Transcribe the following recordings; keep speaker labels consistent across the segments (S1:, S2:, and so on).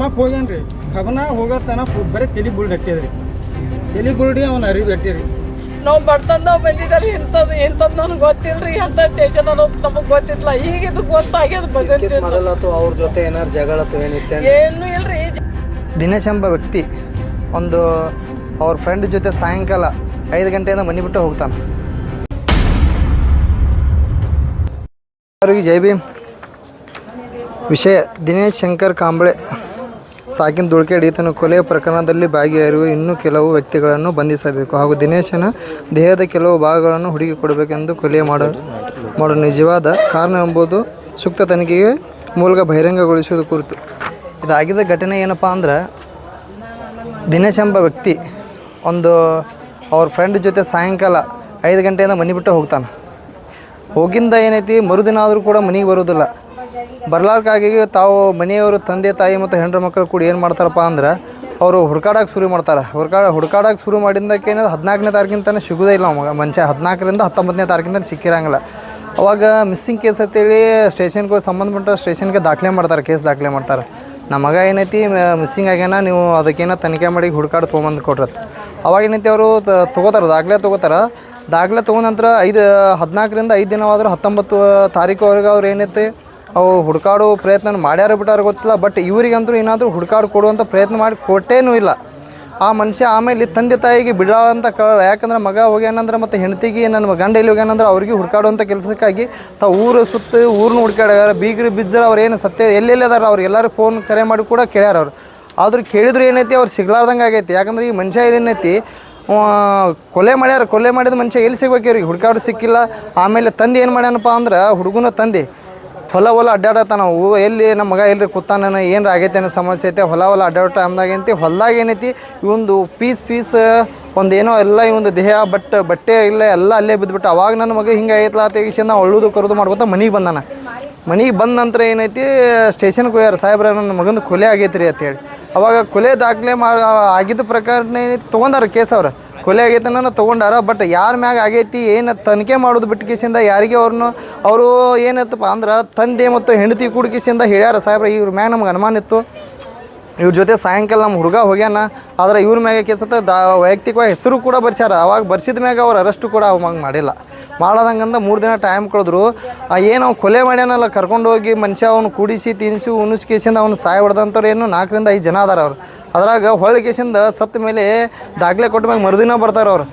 S1: ಖಬನಾಕ್ ಹೋಗ್ಯಾನ್ರಿ. ಖಬನಾಗ ಹೋಗತನ ಬರೀ ತಲೆ ಬುಲ್ಡ್ ಹಟ್ಟಿದ್ರಿ. ತಲೆ ಬುಲ್ಡಿ ಅವ್ನ ಅರಿವು ಹಟ್ಟಿರಿ.
S2: ನಾವು ಬರ್ತಂದ ಬಂದಿದ್ದಾರೆ ಇಂಥದ್ದು ನನಗೆ ಗೊತ್ತಿಲ್ರಿ. ಅಂತ ಟೇಷನ್ ಅನ್ನೋದು ನಮಗೆ ಗೊತ್ತಿಲ್ಲ. ಈಗ ಇದು ಗೊತ್ತಾಗ್ಯದ
S3: ಮೊದಲತ್ತು ಅವ್ರ ಜೊತೆ ಏನಾರು ಜಗಳತ್ತು ಏನಿತ್ತು
S2: ಏನು ಇಲ್ರಿ.
S3: ದಿನೇಶ್ ಎಂಬ ವ್ಯಕ್ತಿ ಒಂದು ಅವ್ರ ಫ್ರೆಂಡ್ ಜೊತೆ ಸಾಯಂಕಾಲ 5 ಗಂಟೆಯಿಂದ ಮನೆ ಬಿಟ್ಟು ಹೋಗ್ತಾನೆ. ಅವರಿಗೆ ಜೈ ಭೀಮ್. ವಿಷಯ ದಿನೇಶ್ ಶಂಕರ್ ಕಾಂಬಳೆ ಸಾಕಿನ ದುಳ್ಕೆಡಿ ಈತನ ಕೊಲೆಯ ಪ್ರಕರಣದಲ್ಲಿ ಭಾಗಿಯಾಗಿರುವ ಇನ್ನೂ ಕೆಲವು ವ್ಯಕ್ತಿಗಳನ್ನು ಬಂಧಿಸಬೇಕು ಹಾಗೂ ದಿನೇಶನ ದೇಹದ ಕೆಲವು ಭಾಗಗಳನ್ನು ಹುಡುಕಿ ಕೊಡಬೇಕೆಂದು ಕೊಲೆ ಮಾಡಲು ನಿಜವಾದ ಕಾರಣ ಎಂಬುದು ಸೂಕ್ತ ತನಿಖೆಗೆ ಮೂಲಕ ಬಹಿರಂಗಗೊಳಿಸುವುದು ಕುರಿತು. ಇದಾಗಿದ್ದ ಘಟನೆ ಏನಪ್ಪ ಅಂದ್ರೆ, ದಿನೇಶ್ ಎಂಬ ವ್ಯಕ್ತಿ ಒಂದು ಅವ್ರ ಫ್ರೆಂಡ್ ಜೊತೆ ಸಾಯಂಕಾಲ 5 ಗಂಟೆಯಿಂದ ಮನೆ ಬಿಟ್ಟು ಹೋಗ್ತಾನೆ. ಹೋಗಿಂದ ಏನೈತಿ ಮರುದಿನ ಆದರೂ ಕೂಡ ಮನೆಗೆ ಬರೋದಿಲ್ಲ. ಬರ್ಲಾರ್ಕಾಗಿ ತಾವು ಮನೆಯವರು ತಂದೆ ತಾಯಿ ಮತ್ತು ಹೆಣ್ಣು ಮಕ್ಕಳು ಕೂಡ ಏನು ಮಾಡ್ತಾರಪ್ಪ ಅಂದ್ರೆ, ಅವರು ಹುಡ್ಕಾಡಕ್ಕೆ ಶುರು ಮಾಡ್ತಾರೆ. ಹುಡ್ಕಾಡಕ್ಕೆ ಶುರು ಮಾಡಿದ್ದಕ್ಕೆ ಏನಾದ್ರು 14ನೇ ತಾರೀಕಿಂತಲೇ ಸಿಗೋದೇ ಇಲ್ಲ ಮನುಷ್ಯ. 14ರಿಂದ 19ನೇ ತಾರೀಕಿಂತ ಸಿಕ್ಕಿರಂಗಿಲ್ಲ. ಅವಾಗ ಮಿಸ್ಸಿಂಗ್ ಕೇಸ್ ಅಂತೇಳಿ ಸ್ಟೇಷನ್ಗೆ ಸಂಬಂಧಪಟ್ಟ ಸ್ಟೇಷನ್ಗೆ ಕೇಸ್ ದಾಖಲೆ ಮಾಡ್ತಾರೆ. ನಮ್ಮ ಮಗ ಏನೈತಿ ಮಿಸ್ಸಿಂಗ್ ಆಗ್ಯಾನ, ನೀವು ಅದಕ್ಕೇನೋ ತನಿಖೆ ಮಾಡಿ ಹುಡ್ಕಾಡು ತೊಗೊಂಬಂದು ಕೊಟ್ರತ್ತೆ. ಅವಾಗ ಏನೈತಿ ಅವರು ದಾಖಲೆ ತೊಗೊಂಡ ನಂತರ 14ರಿಂದ 5 ದಿನವಾದರೂ 19 ತಾರೀಕುವರೆಗೆ ಅವ್ರು ಏನೈತಿ ಅವು ಹುಡ್ಕಾಡು ಪ್ರಯತ್ನ ಮಾಡ್ಯಾರ ಬಿಟ್ಟಾರ ಗೊತ್ತಿಲ್ಲ. ಬಟ್ ಇವರಿಗಂತೂ ಏನಾದರೂ ಹುಡ್ಕಾಡು ಕೊಡುವಂಥ ಪ್ರಯತ್ನ ಮಾಡಿ ಕೊಟ್ಟೇನೂ ಇಲ್ಲ. ಆ ಮನುಷ್ಯ ಆಮೇಲೆ ತಂದೆ ತಾಯಿಗೆ ಬಿಡಾವಂತ ಯಾಕಂದ್ರೆ ಮಗ ಹೋಗ್ಯಾನಂದ್ರೆ ಮತ್ತು ಹೆಂಡತಿಗೆ ನನ್ನ ಗಂಡ ಇಲ್ಲಿ ಹೋಗ್ಯಾನಂದ್ರೆ ಅವ್ರಿಗೆ ಹುಡ್ಕಾಡುವಂಥ ಕೆಲಸಕ್ಕಾಗಿ ಊರನ್ನ ಹುಡ್ಕಾಡ್ಯಾರ. ಬೀಗರು ಬಿಜ್ಜರ ಅವ್ರು ಏನು ಸತ್ಯ ಎಲ್ಲೆಲ್ಲಿ ಅದಾರ ಅವ್ರಿಗೆಲ್ಲರೂ ಫೋನ್ ಕರೆ ಮಾಡಿ ಕೂಡ ಕೇಳ್ಯಾರ ಅವ್ರು. ಆದ್ರೂ ಕೇಳಿದ್ರು ಏನೈತಿ ಅವ್ರು ಸಿಗ್ಲಾರ್ದಂಗೆ ಆಗೈತಿ. ಯಾಕಂದ್ರೆ ಈ ಮನುಷ್ಯ ಏನೈತಿ ಕೊಲೆ ಮಾಡಿದ ಮನುಷ್ಯ ಎಲ್ಲಿ ಸಿಗ್ಬೇಕು ಇವ್ರಿಗೆ? ಹುಡ್ಕಾಡು ಸಿಕ್ಕಿಲ್ಲ. ಆಮೇಲೆ ತಂದೆ ಏನು ಮಾಡ್ಯಾನಪ್ಪ ಅಂದ್ರೆ, ಹುಡುಗನ ತಂದೆ ಹೊಲ ಅಡ್ಡಾಡತ್ತಾನ. ಎಲ್ಲಿ ನಮ್ಮ ಮಗ ಎಲ್ರಿ ಕೂತಾನ, ಏನಾರ ಆಗೈತೆ ಅನ್ನೋ ಸಮಸ್ಯೆ ಐತೆ. ಹೊಲ ಅಡ್ಡಾಡೋ ಟೈಮ್ದಾಗ ಹೊಲ್ದಾಗ ಏನೈತಿ ಇವೊಂದು ಪೀಸ್ ಒಂದೇನೋ ಎಲ್ಲ ಇವೊಂದು ದೇಹ ಬಟ್ಟೆ ಇಲ್ಲ ಎಲ್ಲ ಅಲ್ಲೇ ಬಿದ್ದುಬಿಟ್ಟು. ಅವಾಗ ನನ್ನ ಮಗ ಹಿಂಗೆ ಆಗೈತಲ್ಲ ತೆಗಿಸಿಂದ ಅಳುದು ಕರೆದು ಮಾಡ್ಕೊತ ಮನೆಗೆ ಬಂದಾನ. ಮನೆಗೆ ಬಂದ ನಂತರ ಏನೈತಿ ಸ್ಟೇಷನ್ಗೆ ಹೋಗ್ಯಾರ, ಸಾಹೇಬ್ರ ನನ್ನ ಮಗಂದು ಕೊಲೆ ಆಗೈತೆ ರೀ ಅಂತೇಳಿ. ಅವಾಗ ಕೊಲೆ ದಾಖಲೆ ಆಗಿದ್ದ ಪ್ರಕಾರ ಏನೈತಿ ತೊಗೊಂಡಾರ ಕೇಸ್. ಅವ್ರು ಕೊಲೆ ಆಗೈತೆ ಅನ್ನೋ ತೊಗೊಂಡಾರ. ಬಟ್ ಯಾರ ಮ್ಯಾಗ ಆಗೈತಿ ಏನು ತನಿಖೆ ಮಾಡೋದು ಬಿಟ್ಟು ಕೇಸಿಂದ ಯಾರಿಗೆ ಅವರು ಏನತ್ತಪ್ಪ ಅಂದ್ರೆ ತಂದೆ ಮತ್ತು ಹೆಂಡತಿ ಕೂಡ ಕೇಸಿಂದ ಹೇಳ್ಯಾರ ಸಾಹೇಬ್ರ ಇವ್ರ ಮ್ಯಾಗ ನಮ್ಗೆ ಅನುಮಾನ ಇತ್ತು, ಇವ್ರ ಜೊತೆ ಸಾಯಂಕಾಲ ನಮ್ಮ ಹುಡುಗ ಹೋಗ್ಯಾನ, ಆದರೆ ಇವ್ರ ಮ್ಯಾಗ ಕೇಸತ್ತ ವೈಯಕ್ತಿಕವಾಗಿ ಹೆಸರು ಕೂಡ ಬರ್ಸ್ಯಾರ. ಅವಾಗ ಬರ್ಸಿದ ಮ್ಯಾಗ ಅವ್ರು ಅರೆಸ್ಟು ಕೂಡ ಅವಾಗ ಮಾಡಿಲ್ಲ. ಮಾಡೋದಂಗಂದ 3 ದಿನ ಟೈಮ್ ಕೊಡಿದ್ರು. ಏನು ಅವ್ನು ಕೊಲೆ ಮಾಡ್ಯಾನಲ್ಲ, ಕರ್ಕೊಂಡು ಹೋಗಿ ಮನುಷ್ಯ ಅವ್ನು ಕೂಡಿಸಿ ತಿನ್ನಿಸಿ ಉಣಿಸಿ ಕೇಸಿಂದ ಅವ್ನು ಸಾಯ ಹೊಡೆದಂಥವ್ರು ಏನು 4ರಿಂದ 5 ಜನ ಅದಾರ ಅವ್ರು. ಅದ್ರಾಗ ಹೊಳ್ಳಿ ಕೇಸಿಂದ ಸತ್ತ ಮೇಲೆ ದಾಖಲೆ ಕೊಟ್ಟ ಮ್ಯಾಗ ಮರುದಿನ ಬರ್ತಾರೆ ಅವ್ರು.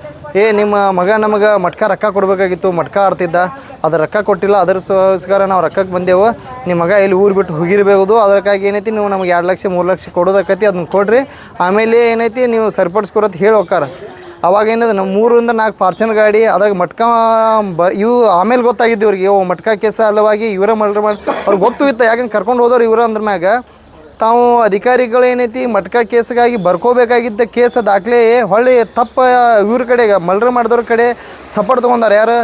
S3: ನಿಮ್ಮ ಮಗ ನಮಗೆ ರೊಕ್ಕ ಕೊಡಬೇಕಾಗಿತ್ತು, ಆಡ್ತಿದ್ದ, ಅದು ರೊಕ್ಕ ಕೊಟ್ಟಿಲ್ಲ, ಅದಕ್ಕೋಸ್ಕರ ನಾವು ರೊಕ್ಕಕ್ಕೆ ಬಂದೆವು, ನಿಮ್ಮ ಮಗ ಇಲ್ಲಿ ಊರು ಬಿಟ್ಟು ಹೋಗಿರ್ಬೋದು, ಅದಕ್ಕಾಗಿ ಏನೈತಿ ನೀವು ನಮಗೆ 2 ಲಕ್ಷ 3 ಲಕ್ಷ ಕೊಡೋದಕ್ಕೈತಿ, ಅದನ್ನ ಕೊಡ್ರಿ, ಆಮೇಲೆ ಏನೈತಿ ನೀವು ಸರಿಪಡಿಸ್ಕೊರತ್ ಹೇಳಿ ಹೋಗ್ಕಾರ. ಅವಾಗ ಏನದು ನಮ್ಮ 3 ರಿಂದ 4 ಫಾರ್ಚುನರ್ ಗಾಡಿ ಅದ್ರಾಗ ಇವು ಆಮೇಲೆ ಗೊತ್ತಾಗಿದ್ದು ಇವ್ರಿಗೆ ಮಟ್ಕಾ ಕೇಸ ಅಲ್ಲವಾಗಿ ಇವರ ಮಾಡಿ ಅವ್ರಿಗೆ ಗೊತ್ತು ಇತ್ತು. ಯಾಕಂದ್ರೆ ಕರ್ಕೊಂಡು ಹೋದವ್ರು ಇವರು ಅಂದ್ರ ಮ್ಯಾಗ ತಾವು ಅಧಿಕಾರಿಗಳು ಏನೈತಿ ಮಟ್ಕಾ ಕೇಸ್ಗಾಗಿ ಬರ್ಕೋಬೇಕಾಗಿದ್ದ ಕೇಸ್ ದಾಖಲೆ ಹೊಳ್ಳಿ ತಪ್ಪ ಇವ್ರ ಕಡೆಗೆ ಮಲ್ರ ಮಾಡಿದವ್ರ ಕಡೆ ಸಪೋರ್ಟ್ ತೊಗೊಂಡಾರ. ಯಾರು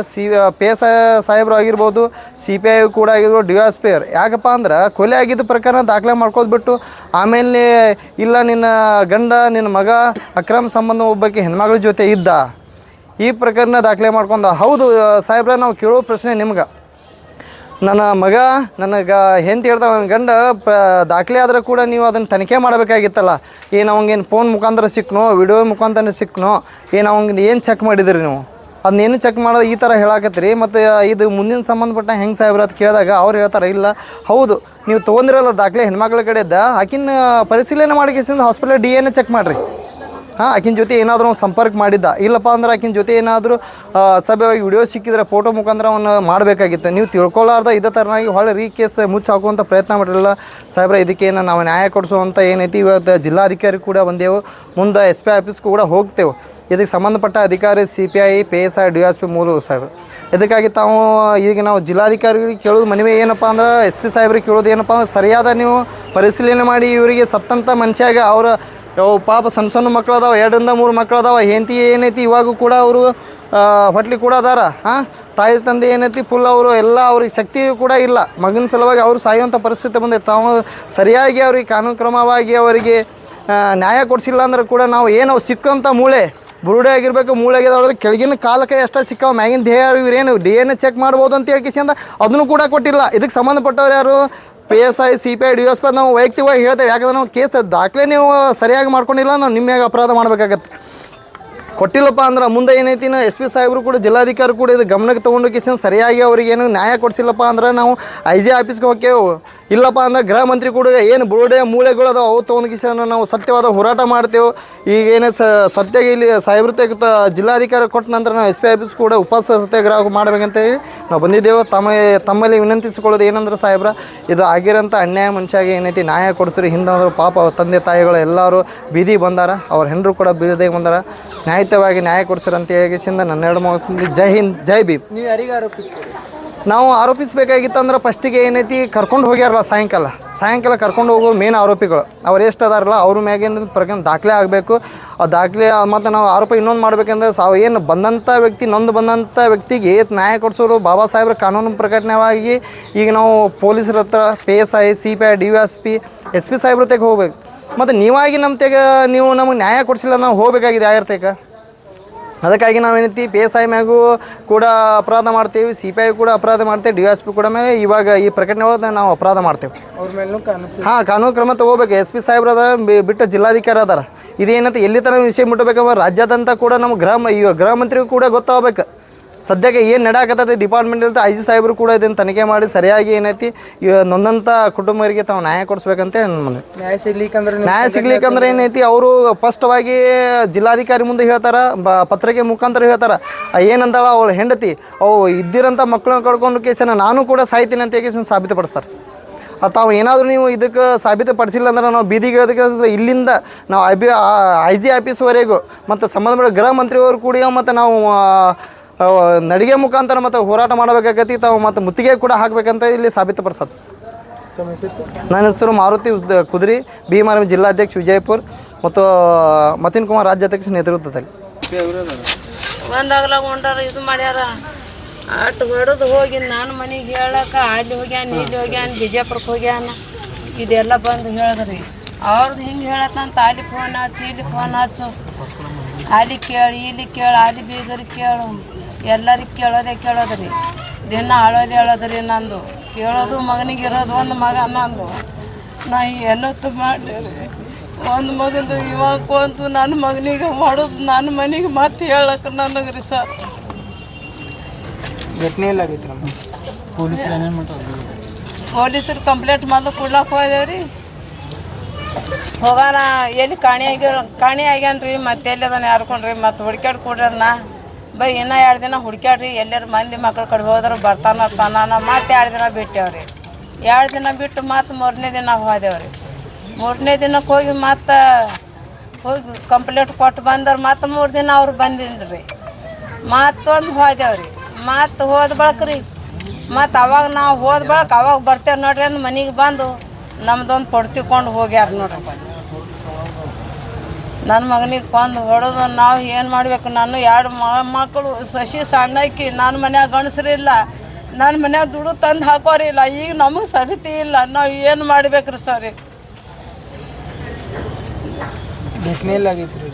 S3: PS ಸಾಹೇಬರು ಆಗಿರ್ಬೋದು, CPI ಕೂಡ ಆಗಿರ್ಬೋದು, DSP. ಯಾಕಪ್ಪ ಅಂದ್ರೆ ಕೊಲೆ ಆಗಿದ್ದ ಪ್ರಕಾರ ದಾಖಲೆ ಮಾಡ್ಕೋದ್ಬಿಟ್ಟು ಆಮೇಲೆ ಇಲ್ಲ ನಿನ್ನ ಗಂಡ ನಿನ್ನ ಮಗ ಅಕ್ರಮ ಸಂಬಂಧ ಒಬ್ಬಕ್ಕೆ ಹೆಣ್ಮಗಳ ಜೊತೆ ಇದ್ದ, ಈ ಪ್ರಕರಣ ದಾಖಲೆ ಮಾಡ್ಕೊಂಡ. ಹೌದು ಸಾಹೇಬ್ರ, ನಾವು ಕೇಳೋ ಪ್ರಶ್ನೆ ನಿಮ್ಗೆ, ನನ್ನ ಮಗ ನನಗೆ ಹೆಂತ ಹೇಳ್ತಾಳೆ, ನನ್ನ ಗಂಡ ದಾಖಲೆ ಆದರೂ ಕೂಡ ನೀವು ಅದನ್ನು ತನಿಖೆ ಮಾಡಬೇಕಾಗಿತ್ತಲ್ಲ. ಏನು ಅವಂಗೇನು ಫೋನ್ ಮುಖಾಂತರ ಸಿಕ್ಕನೋ, ವಿಡಿಯೋ ಮುಖಾಂತರ ಸಿಕ್ಕನೋ, ಏನು ಅವಂಗೆ ಏನು ಚೆಕ್ ಮಾಡಿದ್ರಿ ನೀವು? ಅದನ್ನೇನು ಚೆಕ್ ಮಾಡೋದು ಈ ಥರ ಹೇಳಾಕತ್ತೀರಿ. ಮತ್ತು ಇದು ಮುಂದಿನ ಸಂಬಂಧಪಟ್ಟ ಹೆಂಗೆ ಸಾಹೇಬ್ರ ಅಂತ ಕೇಳಿದಾಗ ಅವ್ರು ಹೇಳ್ತಾರೆ, ಇಲ್ಲ ಹೌದು ನೀವು ತೊಗೊಂಡಿರಲ್ಲ ದಾಖಲೆ ಹೆಣ್ಮಕ್ಳ ಕಡೆಯಿಂದ, ಆಕಿನ ಪರಿಶೀಲನೆ ಮಾಡಿ ಹಾಸ್ಪಿಟಲ್ DNA ಚೆಕ್ ಮಾಡಿರಿ. ಆಕಿನ ಜೊತೆ ಏನಾದರೂ ಸಂಪರ್ಕ ಮಾಡಿದ್ದ, ಇಲ್ಲಪ್ಪ ಅಂದ್ರೆ ಆಕಿನ ಜೊತೆ ಏನಾದರೂ ಸಭ್ಯವಾಗಿ ವಿಡಿಯೋ ಸಿಕ್ಕಿದ್ರೆ ಫೋಟೋ ಮುಖಾಂತರ ಅವನ್ನ ಮಾಡಬೇಕಾಗಿತ್ತು. ನೀವು ತಿಳ್ಕೊಳ್ಳಾರ್ದ ಇದೇ ಥರನಾಗಿ ಹೊಳ್ಳಿ ಕೇಸ್ ಮುಚ್ಚಿ ಹಾಕುವಂಥ ಪ್ರಯತ್ನ ಮಾಡಿರಲಿಲ್ಲ ಸಾಹೇಬ್ರ. ಇದಕ್ಕೇನು ನಾವು ನ್ಯಾಯ ಕೊಡಿಸುವಂಥ ಏನೈತಿ ಇವತ್ತು ಜಿಲ್ಲಾಧಿಕಾರಿ ಕೂಡ ಬಂದೆವು, ಮುಂದೆ SP ಆಫೀಸ್ಗೂ ಕೂಡ ಹೋಗ್ತೇವೆ. ಇದಕ್ಕೆ ಸಂಬಂಧಪಟ್ಟ ಅಧಿಕಾರಿ CPI PSI DSP ಮೂರು ಸಾಹೇಬ್ರು. ಇದಕ್ಕಾಗಿ ಈಗ ನಾವು ಜಿಲ್ಲಾಧಿಕಾರಿಗಳಿಗೆ ಕೇಳೋದು ಮನವಿ ಏನಪ್ಪ ಅಂದ್ರೆ, SP ಸಾಹೇಬ್ರಿಗೆ ಕೇಳೋದು ಏನಪ್ಪ ಅಂದ್ರೆ, ಸರಿಯಾದ ನೀವು ಪರಿಶೀಲನೆ ಮಾಡಿ ಇವರಿಗೆ ಸತ್ತಂಥ ಮನುಷ್ಯಾಗ ಅವರ ಪಾಪ ಸಣ್ಣ ಮಕ್ಕಳು ಅದಾವ, 2 ರಿಂದ 3 ಮಕ್ಕಳು ಅದಾವ, ಹೆಂಡತಿ ಏನೈತಿ ಇವಾಗೂ ಕೂಡ ಅವರು ಹೊಟ್ಲಿ ಕೂಡ ಅದಾರ. ತಾಯಿ ತಂದೆ ಏನೈತಿ ಫುಲ್ ಅವರು ಎಲ್ಲ ಅವ್ರಿಗೆ ಶಕ್ತಿ ಕೂಡ ಇಲ್ಲ. ಮಗನ ಸಲುವಾಗಿ ಅವರು ಸಾಯುವಂಥ ಪರಿಸ್ಥಿತಿ ಬಂದೈತೆ. ತಾವು ಸರಿಯಾಗಿ ಅವ್ರಿಗೆ ಕಾನೂನು ಕ್ರಮವಾಗಿ ಅವರಿಗೆ ನ್ಯಾಯ ಕೊಡಿಸಿಲ್ಲ ಅಂದ್ರೆ ಕೂಡ ನಾವು ಏನು ಸಿಕ್ಕಂಥ ಮೂಳೆ ಬುರುಡೆ ಆಗಿರಬೇಕು, ಮೂಳೆ ಆಗಿದಾದ್ರೆ ಕೆಳಗಿನ ಕಾಲಕ್ಕೆ ಎಷ್ಟು ಸಿಕ್ಕಾವ, ಮ್ಯಾಗಿನ ದೇಹ ಇವ್ರೇನು DNA ಚೆಕ್ ಮಾಡ್ಬೋದು ಅಂತ ಹೇಳ್ಕಿಸಿಂದ ಅದನ್ನು ಕೂಡ ಕೊಟ್ಟಿಲ್ಲ. ಇದಕ್ಕೆ ಸಂಬಂಧಪಟ್ಟವ್ರು ಯಾರು? PSI CPI DSP ನಾವು ವೈಯಕ್ತಿಕವಾಗಿ ಹೇಳ್ತೇವೆ. ಯಾಕಂದ್ರೆ ನಾವು ಕೇಸ್ ದಾಖಲೆ ನೀವು ಸರಿಯಾಗಿ ಮಾಡ್ಕೊಂಡಿಲ್ಲ ನಾವು ನಿಮ್ಮ ಮ್ಯಾಗ ಅಪರಾಧ ಮಾಡಬೇಕಾಗತ್ತೆ. ಕೊಟ್ಟಿಲ್ಲಪ್ಪ ಅಂದ್ರೆ ಮುಂದೆ ಏನೈತಿ SP ಸಾಹೇಬರು ಕೂಡ ಜಿಲ್ಲಾಧಿಕಾರಿ ಕೂಡ ಇದು ಗಮನಕ್ಕೆ ತೊಗೊಂಡು ಕಿಸಿನ ಸರಿಯಾಗಿ ಅವ್ರಿಗೆ ಏನು ನ್ಯಾಯ ಕೊಡಿಸಿಲ್ಲಪ್ಪ ಅಂದ್ರೆ ನಾವು IG ಆಫೀಸ್ಗೆ ಹೋಗ್ತೇವೆ. ಇಲ್ಲಪ್ಪ ಅಂದ್ರೆ ಗೃಹ ಮಂತ್ರಿ ಕೂಡ ಏನು ಬುರುಡೆ ಮೂಳೆಗಳು ಅದಾವೆ ಅವು ತೊಗೊಂಡು ಕಿಸಿನ ನಾವು ಸತ್ಯವಾದ ಹೋರಾಟ ಮಾಡ್ತೇವೆ. ಈಗ ಏನು ಸತ್ಯಾಗಿ ಇಲ್ಲಿ ಸಾಹೇಬ್ರು ಜಿಲ್ಲಾಧಿಕಾರಿ ಕೊಟ್ಟ ನಂತರ ನಾವು SP ಆಫೀಸ್ ಕೂಡ ಉಪವಾಸ ಸತ್ಯಾಗ್ರಹ ಮಾಡಬೇಕಂತ ಹೇಳಿ ನಾವು ಬಂದಿದ್ದೇವೆ. ತಮ್ಮಲ್ಲಿ ವಿನಂತಿಸಿಕೊಳ್ಳೋದು ಏನಂದ್ರೆ ಸಾಹೇಬ್ರ ಇದು ಆಗಿರೋಂಥ ಅನ್ಯಾಯ ಮನುಷ್ಯಾಗಿ ಏನೈತಿ ನ್ಯಾಯ ಕೊಡಿಸ್ರಿ. ಹಿಂದಂದ್ರೆ ಪಾಪ ಅವ್ರ ತಂದೆ ತಾಯಿಗಳು ಎಲ್ಲರೂ ಬೀದಿ ಬಂದಾರ, ಅವ್ರ ಹೆಣ್ಣರು ಕೂಡ ಬೀದಿಗೆ ಬಂದಾರ. ನ್ಯಾಯಯುತವಾಗಿ ನ್ಯಾಯ ಕೊಡಿಸ್ರಿ ಅಂತ ಹೇಳಿಸಿಂದ ನನ್ನ ಎರಡು ಮುಗಿಸ್ತೀನಿ. ಜೈ ಹಿಂದ್, ಜೈ ಭೀಮ್.
S1: ನೀವು ಯಾರಿಗೆ ಆರೋಪಿಸ್ತೀರಿ?
S3: ನಾವು ಆರೋಪಿಸಬೇಕಾಗಿತ್ತಂದ್ರೆ ಫಸ್ಟಿಗೆ ಏನೈತಿ ಕರ್ಕೊಂಡು ಹೋಗ್ಯಾರಲ್ಲ ಸಾಯಂಕಾಲ ಕರ್ಕೊಂಡು ಹೋಗೋ ಮೇನ್ ಆರೋಪಿಗಳು ಅವ್ರು ಎಷ್ಟು ಅದಾರಲ್ಲ ಅವ್ರ ಮ್ಯಾಗಿನ ಪ್ರಕಾರ ದಾಖಲೆ ಆಗಬೇಕು. ಆ ದಾಖಲೆ ಮತ್ತು ನಾವು ಆರೋಪ ಇನ್ನೊಂದು ಮಾಡಬೇಕಂದ್ರೆ ಏನು ಬಂದಂಥ ವ್ಯಕ್ತಿ ನೊಂದು ಬಂದಂಥ ವ್ಯಕ್ತಿಗೆ ನ್ಯಾಯ ಕೊಡಿಸೋರು ಬಾಬಾ ಸಾಹೇಬ್ರ ಕಾನೂನು ಪ್ರಕಟಣೆಯಾಗಿ ಈಗ ನಾವು ಪೊಲೀಸರ ಹತ್ರ PSI CPI DSP SP ಸಾಹೇಬ್ರ ತೆಗೆ ಹೋಗ್ಬೇಕು. ಮತ್ತು ನೀವಾಗಿ ನೀವು ನಮಗೆ ನ್ಯಾಯ ಕೊಡಿಸಿಲ್ಲ ನಾವು ಹೋಗಬೇಕಾಗಿದೆ ಆಗಿರ್ತೇಕ. ಅದಕ್ಕಾಗಿ ನಾವೇನೈತಿ PSI ಮ್ಯಾಗೂ ಕೂಡ ಅಪರಾಧ ಮಾಡ್ತೀವಿ, CPI ಕೂಡ ಅಪರಾಧ ಮಾಡ್ತೇವೆ, DSP ಕೂಡ ಮೇಲೆ ಇವಾಗ ಈ ಪ್ರಕಟಣೆ ಒಳಗೆ ನಾವು ಅಪರಾಧ ಮಾಡ್ತೇವೆ.
S1: ಅವ್ರ ಮೇಲೂ
S3: ಕಾನೂನು ಕ್ರಮ ತೊಗೋಬೇಕು. SP ಸಾಹೇಬ್ರು ಅದಾರ, ಬಿಟ್ಟು ಜಿಲ್ಲಾಧಿಕಾರಿ ಅದಾರ. ಇದೇನಂತ ಎಲ್ಲಿ ತನಕ ವಿಷಯ ಮುಟ್ಟಬೇಕಂದ್ರೆ ರಾಜ್ಯಾದ್ಯಂತ ಕೂಡ ನಮ್ಮ ಗೃಹ ಮಂತ್ರಿಗೂ ಕೂಡ ಗೊತ್ತಾಗಬೇಕು ಸದ್ಯಕ್ಕೆ ಏನು ನಡಾಕತ್ತೈತಿ ಡಿಪಾರ್ಟ್ಮೆಂಟ್ ಇರುತ್ತೆ. IG ಸಾಹೇಬರು ಕೂಡ ಇದನ್ನು ತನಿಖೆ ಮಾಡಿ ಸರಿಯಾಗಿ ಏನೈತಿ ನೊಂದಂಥ ಕುಟುಂಬರಿಗೆ ತಾವು ನ್ಯಾಯ ಕೊಡಿಸ್ಬೇಕಂತ ನಮ್ಮದು. ನ್ಯಾಯ ಸಿಗ್ಲಿಕ್ಕಂದ್ರೆ ಏನೈತಿ ಅವರು ಸ್ಪಷ್ಟವಾಗಿ ಜಿಲ್ಲಾಧಿಕಾರಿ ಮುಂದೆ ಹೇಳ್ತಾರೆ, ಪತ್ರಿಕೆ ಮುಖಾಂತರ ಹೇಳ್ತಾರೆ. ಏನಂತಾಳ ಅವಳು ಹೆಂಡತಿ ಅವು ಇದ್ದಿರೋಂಥ ಮಕ್ಕಳನ್ನ ಕಳ್ಕೊಂಡು ಕೇಸನ್ನು ನಾನು ಕೂಡ ಸಾಯ್ತೀನಿ ಅಂತ ಕೇಸನ್ನು ಸಾಬೀತುಪಡಿಸ್ತಾರೆ. ತಾವು ಏನಾದರೂ ನೀವು ಇದಕ್ಕೆ ಸಾಬೀತುಪಡಿಸಿಲ್ಲ ಅಂದ್ರೆ ನಾವು ಬೀದಿಗೆ ಇರೋದಕ್ಕೆ ಇಲ್ಲಿಂದ ನಾವು IG ಆಫೀಸ್ವರೆಗೂ ಮತ್ತು ಸಂಬಂಧಪಟ್ಟ ಗೃಹ ಮಂತ್ರಿಯವರು ಕೂಡ ಮತ್ತು ನಾವು ನಡಿಗೆ ಮುಖಾಂತರ ಮತ್ತು ಹೋರಾಟ ಮಾಡಬೇಕಾಗತ್ತಿ. ತಾವು ಮತ್ತು ಮುತ್ತಿಗೆ ಕೂಡ ಹಾಕಬೇಕಂತ ಇಲ್ಲಿ ಸಾಬೀತುಪಡಿಸೋದು. ನನ್ನ ಹೆಸರು ಮಾರುತಿ ಕುದ್ರಿ, ಭೀಮಾರಾಮ ಜಿಲ್ಲಾಧ್ಯಕ್ಷ ವಿಜಯಪುರ ಮತ್ತು ಮತಿನ್ ಕುಮಾರ್ ರಾಜ್ಯಾಧ್ಯಕ್ಷ ನೇತೃತ್ವದಲ್ಲಿ.
S2: ಒಂದಾಗ್ಲಾಗ ಹೊಂಟಾರ ಇದು ಮಾಡ್ಯಾರ ಅಷ್ಟು ಹೊಡೆದು ಹೋಗಿ ನಾನು ಮನೆಗೆ ಹೇಳಕ್ಕೆ ಅಲ್ಲಿ ಹೋಗ್ಯಾನ ಇಲ್ಲಿ ಹೋಗ್ಯಾನ ಬಿಜಾಪುರಕ್ಕೆ ಹೋಗ್ಯಾನ ಇದೆಲ್ಲ ಬಂದು ಹೇಳಿದ್ರಿ. ಅವ್ರದ್ದು ಹಿಂಗೆ ಹೇಳತ್ತಂತ ಅಲ್ಲಿ ಫೋನ್ ಹಚ್ಚು ಇಲ್ಲಿ ಫೋನ್ ಹಚ್ಚು, ಅಲ್ಲಿ ಕೇಳಿ ಇಲ್ಲಿ ಕೇಳಿ ಅಲ್ಲಿ ಬೀಗರಿಗೆ ಕೇಳು, ಎಲ್ಲರಿಗೆ ಕೇಳೋದ್ರಿ. ದಿನ ಹೇಳೋದ್ರಿ ನಂದು ಕೇಳೋದು ಮಗನಿಗೆ ಇರೋದು ಒಂದು ಮಗ ನಂದು. ನಾ ಎಲ್ಲತ್ತು ಮಾಡಿರಿ ಒಂದು ಮಗಂದು ಇವಾಗ ಕೊಂತು ನನ್ನ ಮಗನಿಗೆ ಮಾಡೋದು ನನ್ನ ಮನೆಗೆ ಮತ್ತೆ ಹೇಳಕ್ಕೆ ನನಗೆ ರೀ ಸರ್.
S1: ಘಟನೆ ಎಲ್ಲಾಗೈತಿ ನಮ್ಮ
S2: ಪೊಲೀಸರು ಕಂಪ್ಲೇಂಟ್ ಮಾಡಿ ಕೊಡ್ಲಕ್ಕೆ ಹೋದೇವ್ರಿ. ಹೋಗೋಣ ಎಲ್ಲಿ ಕಾಣಿ ಆಗ್ಯಾನ್ರಿ ಮತ್ತೆ ಎಲ್ಲಿ ಅದನ್ನು ಯಾರ್ಕೊಂಡ್ರಿ ಮತ್ತೆ ಹುಡ್ಕ್ಯಾಡ್ ಕೊಡ್ರನ್ನ ಬೈ ಇನ್ನೂ 2 ದಿನ ಹುಡ್ಕ್ಯಾಡ್ರಿ ಎಲ್ಲರೂ ಮಂದಿ ಮಕ್ಳ ಕಡೆ ಹೋದ್ರೆ ಬರ್ತಾನ ಮತ್ತೆ 2 ದಿನ ಬಿಟ್ಟೇವ್ರಿ. 2 ದಿನ ಬಿಟ್ಟು ಮತ್ತೆ 3ನೇ ದಿನ ಹೋದೇವ್ರಿ. 3ನೇ ದಿನಕ್ಕೆ ಹೋಗಿ ಮತ್ತೆ ಹೋಗಿ ಕಂಪ್ಲೇಂಟ್ ಕೊಟ್ಟು ಬಂದವ್ರು ಮತ್ತೆ 3 ದಿನ ಅವ್ರು ಬಂದಿದ್ರಿ. ಮತ್ತೊಂದು ಹೋದೇವ್ರಿ. ಮತ್ತೆ ಹೋದ ಬಳಕ್ರಿ ಮತ್ತು ಅವಾಗ ನಾವು ಹೋದ ಬಳಕ ಅವಾಗ ಬರ್ತೇವೆ ನೋಡ್ರಿ ಅಂದು ಮನೆಗೆ ಬಂದು ನಮ್ದೊಂದು ಪಡ್ತಿಕೊಂಡು ಹೋಗ್ಯಾರ ನೋಡ್ರಿ. ನನ್ನ ಮಗನಿಗೆ ಕೊಂದು ಹೊಡೆದು ನಾವು ಏನು ಮಾಡಬೇಕು? ನಾನು 2 ಮಕ್ಕಳು ಸಸಿ ಸಣ್ಣಕ್ಕಿ, ನನ್ನ ಮನ್ಯಾಗ ಗಣಸರಿಲ್ಲ, ನನ್ನ ಮನ್ಯಾಗ ದುಡ್ಡು ತಂದು ಹಾಕೋರಿಲ್ಲ. ಈಗ ನಮಗೆ ಸಗತಿ ಇಲ್ಲ, ನಾವು ಏನು ಮಾಡ್ಬೇಕ್ರಿ ಸರ್?
S1: ಘಟನೆ ಎಲ್ಲಾಗೈತ್ರಿ?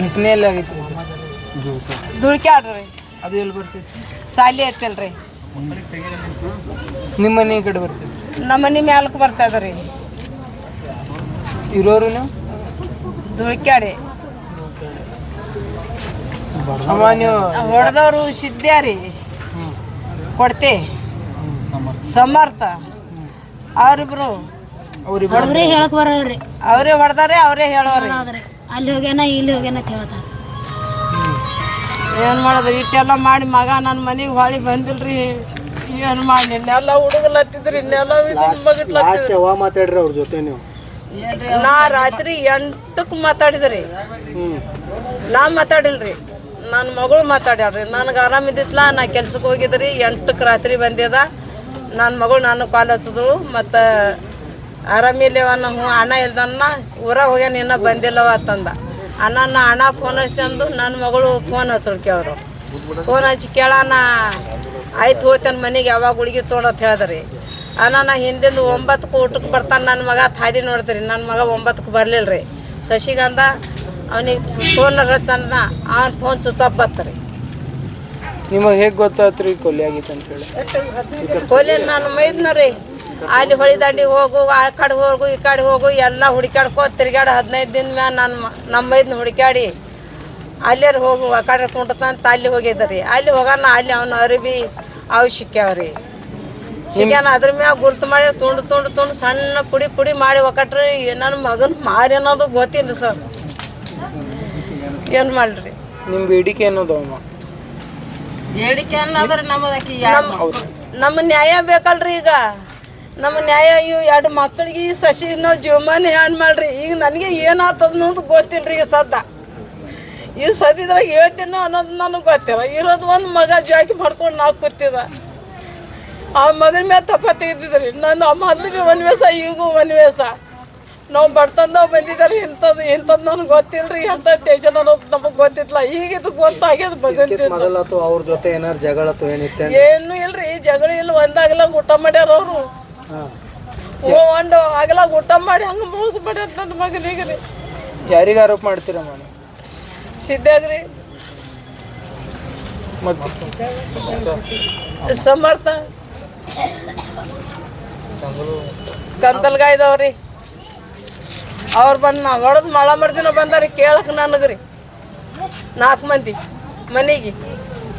S1: ಘಟನೆ ಎಲ್ಲಾಗೈತ್ರಿ?
S2: ದುಡ್ಕ್ಯಾಡ್ರಿ.
S1: ಅದು ಎಲ್ಲಿ ಬರ್ತೈತಿ?
S2: ಸಾಲಿ ಐತಲ್ರಿ.
S1: ನಿಮ್ಮ ಮನೆ ಕಡೆ ಬರ್ತೈತಿ?
S2: ನಮ್ಮ ಮನೆ ಮ್ಯಾಲಕ್ಕೆ ಬರ್ತದ್ರಿ.
S1: ಇರೋರು ನೀವು
S2: ದುಡ್ಕ್ಯಾಡಿ
S1: ನೀವು
S2: ಹೊಡೆದವರು ಸಿದ್ಧಾರಿ ಕೊಡ್ತೆ ಸಮರ್ಥ ಅವ್ರಿಬ್ರು
S4: ಅವ್ರೇ ಹೇಳಕ್ ಬರೋರಿ.
S2: ಅವರೇ ಹೊಡೆದಾರೆ ಅವರೇ ಹೇಳೋರಿ.
S4: ಅಲ್ಲಿ ಹೋಗ್ಯಾನ ಇಲ್ಲಿ ಹೋಗ್ಯಾನ ಅಂತ ಹೇಳ್ತಾರೆ.
S2: ಏನು ಮಾಡೋದು? ಇಷ್ಟೆಲ್ಲ ಮಾಡಿ ಮಗ ನನ್ನ ಮನೆಗೆ ಹೊಳಿ ಬಂದಿಲ್ರಿ. ಏನು ಮಾಡಿ ಇನ್ನೆಲ್ಲ ಹುಡುಗಲತ್ತಿದ್ರಿ, ಇನ್ನೆಲ್ಲ ಮಗಟ್ಲತ್ತಿದ್ರಿ.
S3: ಮಾತಾಡ್ರಿ ಅವ್ರ ಜೊತೆ ನೀವು?
S2: ನಾ ರಾತ್ರಿ 8ಕ್ಕೆ ಮಾತಾಡಿದ್ರಿ. ನಾ ಮಾತಾಡಿಲ್ರಿ, ನನ್ನ ಮಗಳು ಮಾತಾಡ್ಯಾಳ್ರಿ. ನನಗೆ ಆರಾಮಿದ್ದಿತ್ಲ, ನಾ ಕೆಲ್ಸಕ್ಕೆ ಹೋಗಿದ್ರಿ. 8ಕ್ಕೆ ರಾತ್ರಿ ಬಂದಿದ. ನನ್ನ ಮಗಳು ನಾನು ಕಾಲ್ ಹಚ್ಚಿದಳು. ಮತ್ತು ಆರಾಮಿಲ್ಲವನ್ನ ಹ್ಞೂ ಅಣ್ಣ ಇಲ್ದನ್ನ ಊರಾಗ ಹೋಗ್ಯಾನ ಇನ್ನೂ ಬಂದಿಲ್ಲವ ಅಂತಂದ. ಅಣ್ಣ ಫೋನ್ ಹಚ್ತಂದು ನನ್ನ ಮಗಳು ಫೋನ್ ಹಚ್ಚಳು ಕೇಳಿದ್ರು. ಫೋನ್ ಹಚ್ಚಿ ಕೇಳೋಣ ಆಯ್ತು ಹೋಗ್ತಾನೆ ಮನೆಗೆ ಯಾವಾಗ ಹುಡುಗಿ ತೊಗೊಂಡಂತ ಹೇಳಿದ್ರಿ. ನಾ ಹಿಂದಿಂದ 9ಕ್ಕೆ ಊಟಕ್ಕೆ ಬರ್ತಾನೆ ನನ್ನ ಮಗ ಹಾದಿ ನೋಡ್ತೀರಿ. ನನ್ನ ಮಗ 9ಕ್ಕೆ ಬರಲಿಲ್ಲ ರೀ. ಶಶಿಗಂಧ ಅವನಿಗೆ ಫೋನ್ ಹಚ್ಚಂದ, ಅವನ ಫೋನ್ ಸ್ವಿಚ್ ಆಫ್ ಬರ್ತರಿ.
S1: ನಿಮಗೆ ಹೇಗೆ ಗೊತ್ತಾಯ್ತು ರೀ ಕೊಲೆ ಆಗಿತ್ತು ಅಂತೇಳಿ?
S2: ಕೊಲೆ ನಾನು ಮೈದ್ನ ರೀ. ಅಲ್ಲಿ ಹೊಳಿ ದಂಡಿಗೆ ಹೋಗು ಆ ಕಡೆ ಹೋಗು ಈ ಕಡೆ ಹೋಗು ಎಲ್ಲ ಹುಡುಕ್ಯಾಡ್ಕೋ ತಿರ್ಗಾಡಿ 15 ದಿನ ಮ್ಯಾಲ ನಮ್ಮ ಇದನ್ನ ಹುಡುಕ್ಯಾಡಿ ಅಲ್ಲೇರು ಹೋಗು ಆ ಕಡೆ ಕುಂಟಂತ ಅಲ್ಲಿ ಹೋಗಿದ್ರಿ ಅಲ್ಲಿ ಹೋಗೋಣ ಅಲ್ಲಿ ಅವನ ಅರಿವಿ ಅವು ಸಿಕ್ಕ್ಯಾವ್ರಿ ಸಿಗ್ಯಾನ ಅದ್ರ ಮ್ಯಾಗ ಗುರ್ತು ಮಾಡಿ ತುಂಡು ಸಣ್ಣ ಪುಡಿ ಮಾಡಿ ಒಕ್ಕಟ್ರಿ ನನ್ನ ಮಗನ ಮಾರಿ ಅನ್ನೋದು ಗೊತ್ತಿಲ್ಲ ಸರ್. ಏನು ಮಾಡ್ರಿ
S5: ನಿಮ್ಮ ಬೇಡಿಕೆ ಅನ್ನೋದು
S2: ಬೇಡಿಕೆ ಅನ್ನೋದ್ರ ನಮ್ಮ ನ್ಯಾಯ ಬೇಕಲ್ರಿ. ಈಗ ನಮ್ಮ ನ್ಯಾಯ ಇವು 2 ಮಕ್ಕಳಿಗೆ ಈ ಸಸಿನೋ ಜೀವಮಾನ ಏನ್ ಮಾಡ್ರಿ. ಈಗ ನನಗೆ ಏನಾಗ್ತದ ಅನ್ನೋದು ಗೊತ್ತಿಲ್ಲ ರೀ. ಈ ಸದ್ಯದ್ರಾಗ ಹೇಳ್ತೀನೋ ಅನ್ನೋದು ನನಗೆ ಗೊತ್ತಿಲ್ಲ. ಇರೋದು ಒಂದು ಮಗ ಜಾಕಿ ಮಾಡ್ಕೊಂಡು ನಾವು ಕೂತಿದ ಆ ಮಗನ ಮೇಲೆ ತಪ್ಪ ತೆಗೆದಿದ್ರಿ. ನಾನು ಮೊದಲಿಗೆ ವನ್ವೇಷ ಈಗೂ ವನ್ವೇಷ ನಾವು ಬರ್ತಂದ ಬಂದಿದ್ದಾರೆ. ಇಂಥದ್ದು ನನಗೆ ಗೊತ್ತಿಲ್ಲ ರೀ. ಎಂಥ ಟೆನ್ಷನ್ ಅನ್ನೋದು ನಮಗೆ ಗೊತ್ತಿಲ್ಲ. ಈಗ ಇದು ಗೊತ್ತಾಗ್ಯದ ಭಗವಂತ.
S3: ಅವ್ರ ಜೊತೆ ಏನಾರು ಜಗಳ
S2: ಏನು ಇಲ್ರಿ, ಜಗಳ ಇಲ್ಲ. ಒಂದಾಗಲ ಊಟ ಮಾಡ್ಯಾರ ಅವರು. ಆಗಲ ಊಟ ಮಾಡಿ ಹಂಗೆ ಮೋಸ ಮಾಡ್ಯಾರ ನನ್ನ ಮಗನಿಗೆ ರೀ.
S5: ಯಾರಿಗೆ ಆರೋಪ ಮಾಡ್ತೀರಮ್ಮ?
S2: ಸಿದ್ಧಾಗ್ರಿ
S5: ಮತ್ತೆ
S2: ಸಮರ್ಥ ಕಂತಲ್ಗಾಯ್ದವ್ರಿ. ಅವ್ರು ಬಂದು ನಾವು ಹೊಡೆದು ಮಳ ಮರ್ದಿನ ಬಂದಾರಿ ಕೇಳಕ್ಕೆ ನನಗೆ ರೀ. 4 ಮಂದಿ ಮನೆಗೆ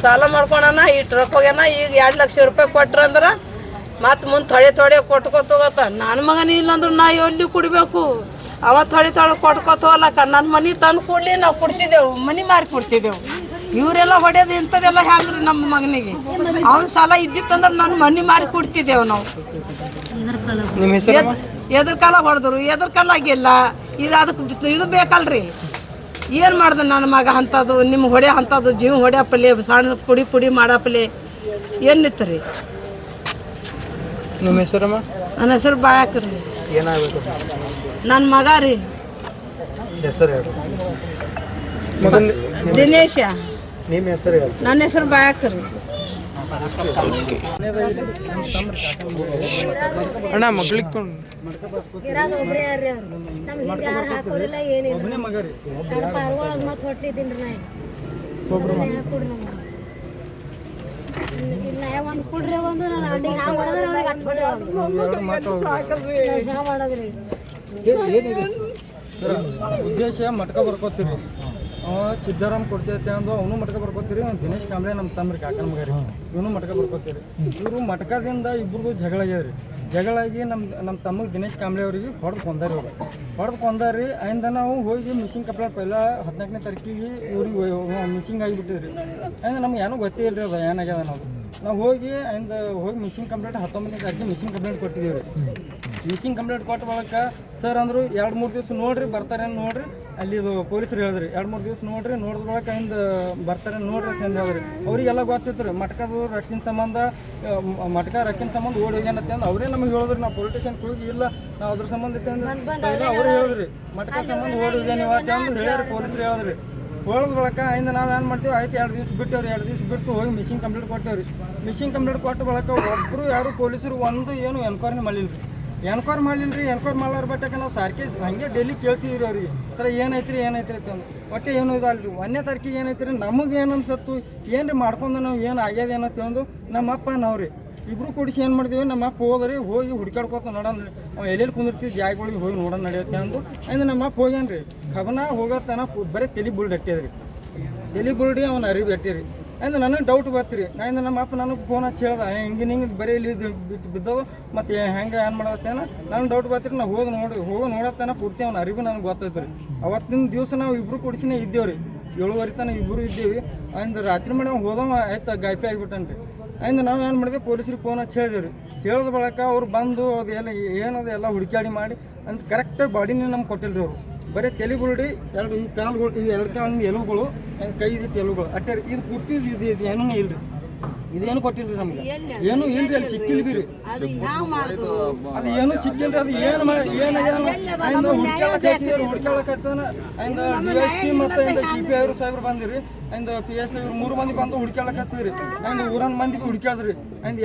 S2: ಸಾಲ ಮಾಡ್ಕೊಳಣ ಈ ಟ್ರಕ್ ಹೋಗ್ಯಾನ. ಈಗ 2 ಲಕ್ಷ ರೂಪಾಯಿ ಕೊಟ್ರಂದ್ರೆ ಮತ್ತು ಮುಂದೆ ಥೊಡೆ ಕೊಟ್ಕೊತ ಹೋಗತ್ತ. ನನ್ನ ಮಗನ ಇಲ್ಲಂದ್ರೆ ನಾ ಎಲ್ಲಿ ಕುಡಿಬೇಕು? ಅವ ಥೊಡೆ ಕೊಟ್ಕೊತ ಹೋಗ್ಲಕ್ಕ ನನ್ನ ಮನೆ ತಂದು ಕೊಡ್ಲಿ ನಾವು ಕೊಡ್ತಿದ್ದೆವು, ಮನೆ ಮಾರಿ ಕೊಡ್ತಿದ್ದೆವು. ಇವರೆಲ್ಲ ಹೊಡೆಯೋದು ಇಂಥದ್ದೆಲ್ಲ ಹ್ಯಾಂಗ್ರಿ ನಮ್ಮ ಮಗನಿಗೆ? ಅವ್ನ ಸಾಲ ಇದ್ದಿತ್ತಂದ್ರೆ ನನ್ನ ಮನೆ ಮಾರಿ ಕೊಡ್ತಿದ್ದೆವು ನಾವು.
S5: ನಿಮ್ಮ ಹೆಸರು?
S2: ಎದ್ರ ಕಾಲ ಹೊಡೆದ್ರು ಎದ್ರ ಕಾಲ ಆಗಿಲ್ಲ. ಅದಕ್ಕೆ ಇದು ಬೇಕಲ್ರಿ. ಏನು ಮಾಡ್ದೆ ನನ್ನ ಮಗ ಅಂಥದ್ದು ನಿಮ್ಗೆ ಹೊಡೆ ಅಂಥದ್ದು ಜೀವ ಹೊಡ್ಯಪ್ಪಲೆ ಸಣ್ಣ ಪುಡಿ ಮಾಡಪ್ಪಲೆ ಏನಿತ್ತು ರೀ.
S5: ನಿಮ್ಮ ಹೆಸರಮ್ಮ?
S2: ನನ್ನ ಹೆಸರು ಬಾಯಾಕ್ರಿ.
S3: ಏನಾಗಬೇಕು?
S2: ನನ್ನ ಮಗ ರೀ.
S3: ಹೆಸರು
S2: ದಿನೇಶ.
S3: ನಿಮ್ಮ ಹೆಸರು?
S2: ನನ್ನ ಹೆಸರು ಬಾಯಾಕ್ರಿ.
S5: ಅಣ್ಣ ಮಗಳಿಗೆ ತೊಗೊಂಡು
S4: ಇರೋದು ಒಬ್ಬರೇ ಯಾರ್ರಿ ಅವ್ರು. ನಮ್ಗೆ ಹಿಂಗೆ ಯಾರು ಹಾಕೋರಿಲ್ಲ ಏನಿಲ್ಲ. ಪಾರ್ಗೊಳಗೆ ಮತ್ತೆ ಹೊಟ್ಟಿದ್ದೀನಿ ರೀ. ನ್ಯಾಯ ಕೊಡ್ರಿ ನಮ್ಗೆ. ನ್ಯಾಯ ಒಂದು ಕೊಡ್ರಿ. ಒಂದು ನಾನು ಅಂಡಿಗೆ ಹ್ಯಾಂಗ ಹೊಡೆದ್ರೆ ಅವ್ರಿಗೆ ಅಟ್ಬಿಡ್ರಿ. ಹ್ಯಾಂಗ ಮಾಡೋದ್ರಿ
S1: ಉದ್ದೇಶ ಮಟ್ಕ ಬರ್ಕೋತೀರಿ. ಸಿದ್ದರಾಮ್ ಕೊಡ್ತೈತೆ ಅಂದು ಅವನು ಮಟ್ಕ ಬರ್ಕೋತೀರಿ. ದಿನೇಶ್ ಕಾಂಬ್ಳೆ ನಮ್ಮ ತಮ್ಮರಿ ಕಾಕನ ಮಗ ರೀ. ಇವನು ಮಟ್ಕ ಬರ್ಕೋತೀರಿ. ಇವರು ಮಟ್ಕದಿಂದ ಇಬ್ಬರಿಗೂ ಜಗಳ ಆಗ್ಯದ್ರಿ. ಜಗಳಾಗಿ ನಮ್ಮ ತಮ್ಮಗೆ ದಿನೇಶ್ ಕಾಂಬ್ಳೆ ಅವ್ರಿಗೆ ಹೊಡೆದು ಕೊಂದಾರಿ. ainda ನಾವು ಹೋಗಿ ಮಿಷಿಂಗ್ ಕಂಪ್ಲೇಂಟ್ ಪೈಲ 14ನೇ ತಾರೀಕಿಗೆ ಇವ್ರಿಗೆ ಮಿಷಿಂಗ್ ಆಗಿಬಿಟ್ಟಿದ್ರಿ. ainda ನಮ್ಗೆ ಏನೂ ಗೊತ್ತೇ ಇಲ್ಲರಿ ಅದು ಏನಾಗ್ಯದ ಅನ್ನೋದು. ನಾವು ಹೋಗಿ ಮಿಷಿಂಗ್ ಕಂಪ್ಲೇಂಟ್ 19ನೇ ತಾರೀಕಿಗೆ ಮಿಷಿಂಗ್ ಕಂಪ್ಲೇಂಟ್ ಕೊಟ್ಟಿದ್ದೀವಿ ರೀ. ಮಿಷಿಂಗ್ ಕಂಪ್ಲೇಂಟ್ ಕೊಟ್ಟ ಬಳಕ ಸರ್ ಅಂದರು 2-3 ದಿವಸ ನೋಡ್ರಿ ಬರ್ತಾರೆ ನೋಡ್ರಿ. ಅಲ್ಲಿ ಇದು ಪೊಲೀಸರು ಹೇಳಿದ್ರಿ 2-3 ದಿವಸ ನೋಡ್ರಿ. ನೋಡಿದ ಬಳಕ ಬರ್ತಾರೆ ನೋಡ್ರಿ ಅಂತ ಹೇಳಿದ್ರಿ. ಅವರಿಗೆಲ್ಲ ಗೊತ್ತಿತ್ತು ರೀ ಮಟ್ಕದು ರೊಕ್ಕಿನ ಸಂಬಂಧ ರೊಕ್ಕಿನ ಸಂಬಂಧ ಓಡಿ ಹೋಗ್ಯಾನತ್ತೆ ಅಂದು ಅವರೇ ನಮಗೆ ಹೇಳಿದ್ರಿ. ನಾವು ಪೊಲೀಸ್ ಸ್ಟೇಷನ್ಗೆ ಹೋಗಿ ಇಲ್ಲ ನಾವು ಅದ್ರ ಸಂಬಂಧ ಇತ್ತು ಅಂದ್ರೆ ಅವ್ರು ಹೇಳಿದ್ರಿ ಮಟ್ಕ ಸಂಬಂಧ ಓಡಿ ಹೋಗ್ಯಾನ ಇವತ್ತು ಅಂದು ಹೇಳ್ಯಾರ ಪೊಲೀಸರು ಹೇಳಿದ್ರಿ. ಹೋಳಿದ ಬಳಕ ainda ನಾವು ಏನು ಮಾಡ್ತೀವಿ ಆಯ್ತು 2 ದಿವಸ ಬಿಟ್ಟವ್ರಿ. 2 ದಿವಸ ಬಿಟ್ಟು ಹೋಗಿ ಮಿಷಿಂಗ್ ಕಂಪ್ಲೇಂಟ್ ಕೊಟ್ಟೇವ್ರಿ. ಮಿಷಿಂಗ್ ಕಂಪ್ಲೇಂಟ್ ಕೊಟ್ಟ ಬಳಕ ಒಬ್ಬರು ಯಾರು ಪೊಲೀಸರು ಏನು ಎನ್ಕ್ವೈರಿ ಮಾಡಲಿಲ್ಲ ರೀ. ಎನ್ಕ್ವೈರಿ ಮಾಡಲಾರ ಬಟ್ಟಕ್ಕೆ ನಾವು ಸಾರಿಗೆ ಹಂಗೆ ಡೈಲಿ ಕೇಳ್ತಿದ್ರಿ ಅವ್ರಿಗೆ ಸರ್ ಏನೈತ್ರಿ ಅಂತ ಒಟ್ಟೆ ಏನು ಇದು ಅಲ್ರಿ. 1ನೇ ತಾರೀಕಿಗೆ ಏನೈತ್ರಿ ನಮಗೆ ಏನು ಅನ್ಸತ್ತು ಏನು ರೀ ಮಾಡ್ಕೊಂಡು ನಾವು ಏನು ಆಗ್ಯದ ಏನತ್ತೆ ಒಂದು ನಮ್ಮ ಅಪ್ಪ ನಾವು ರೀ ಇಬ್ಬರು ಕೂಡಿಸಿ ಏನು ಮಾಡ್ತೀವಿ. ನಮ್ಮ ಅಪ್ಪ ಹೋದ್ರಿ ಹೋಗಿ ಹುಡ್ಕಾಡ್ಕೊತ ನೋಡೋಣ ನಾವು ಎಲ್ಲೆಲ್ಲಿ ಕುಂದಿರ್ತೀವಿ ಜಾಗಗಳಿಗೆ ಹೋಗಿ ನೋಡೋಣ ನಡೆಯುತ್ತೆ ಅಂದು ನಮ್ಮ ಅಪ್ಪ ಹೋಗ್ಯಾನ ರೀ. ಕಬನ ಹೋಗತ್ತಾನ ಬರೀ ತಲೆ ಬುಲ್ಡ್ ಹಟ್ಟಿದ್ರಿ. ತಲೆ ಬುಲ್ಡಿ ಅವ್ನ ಅರಿವು ಹಟ್ಟಿರಿ. ನನಗೆ ಡೌಟ್ ಬರ್ತೀರಿ. ನಮ್ಮ ಅಪ್ಪ ನನಗೆ ಫೋನ್ ಹಚ್ಚಿ ಹೇಳ್ದ ಹಿಂಗೆ ಬರೀ ಇಲ್ಲಿ ಬಿದ್ದದು ಮತ್ತು ಹೆಂಗೆ ಏನು ಮಾಡತ್ತೇನ ನನಗೆ ಡೌಟ್ ಬರ್ತೀರಿ. ನಾವು ಹೋಗಿ ನೋಡತ್ತಾನ ಪೂರ್ತಿ ಅವ್ನ ಅರಿವು ನನಗೆ ಗೊತ್ತೈತೆ ರೀ. ಅವತ್ತಿನ ದಿವಸ ನಾವು ಇಬ್ಬರು ಕೂಡಿಸಿನೇ ಇದ್ದೇವೆ ರೀ. 7:30 ತನಕ ಇಬ್ಬರು ಇದ್ದೀವಿ. ರಾತ್ರಿ ಮಾಡಿ ಅವ್ನು ಹೋದವ ಆಯ್ತು ಗಾಯಪಿ ಆಗಿಬಿಟ್ಟನ್ರಿ. ನಾವು ಏನು ಮಾಡಿದೆ ಪೊಲೀಸರಿಗೆ ಫೋನ್ ಹಚ್ಚಿ ಹೇಳಿದೇವೆ ರೀ. ಹೇಳಿದ ಬಳಕ ಅವ್ರು ಬಂದು ಅದು ಎಲ್ಲ ಏನದು ಎಲ್ಲ ಹುಡುಕಾಡಿ ಮಾಡಿ ಅಂತ ಕರೆಕ್ಟಾಗಿ ಬಾಡಿನೇ ನಮ್ಗೆ ಕೊಟ್ಟಿಲ್ರಿ ಅವರು. ಬರೀ ತಲೆ ಬುಲ್ಡಿ 2 ಕಾಲುಗಳು 2 ಕಾಲಿನ ಎಲುಗಳು ಕೈದಿಟ್ಟು ಎಲುಗಳು ಅಟ್ಟೆ ಇದು ಪೂರ್ತಿ ಇದು ಏನೂ ಇಲ್ಲ ರೀ. ಇದೇನು ಕೊಟ್ಟಿಲ್ರಿ ನಮ್ಗೆ ಏನು ಇಲ್ರಿ. ಅಲ್ಲಿ ಸಿಕ್ಕಿಲ್ ಬಿ ರೀ ಅದು ಏನು ಸಿಕ್ಕಿಲ್ರಿ. ಅದು ಏನು ಮಾಡಿ ಹುಡ್ಕ್ಯಾಳಕ್ಕೆ DSP ಮತ್ತು CP ಅವರು ಸಾಹೇಬ್ರು ಬಂದಿರಿ. PS ಇವ್ರು 3 ಮಂದಿ ಬಂದು ಹುಡ್ಕ್ಯಾಳಕ್ಕೆ ಹಚ್ಚಿದ್ರಿ. ಊರನ್ ಮಂದಿ ಬಿ ಹುಡ್ಕ್ಯಾಳ್ದ್ರಿ.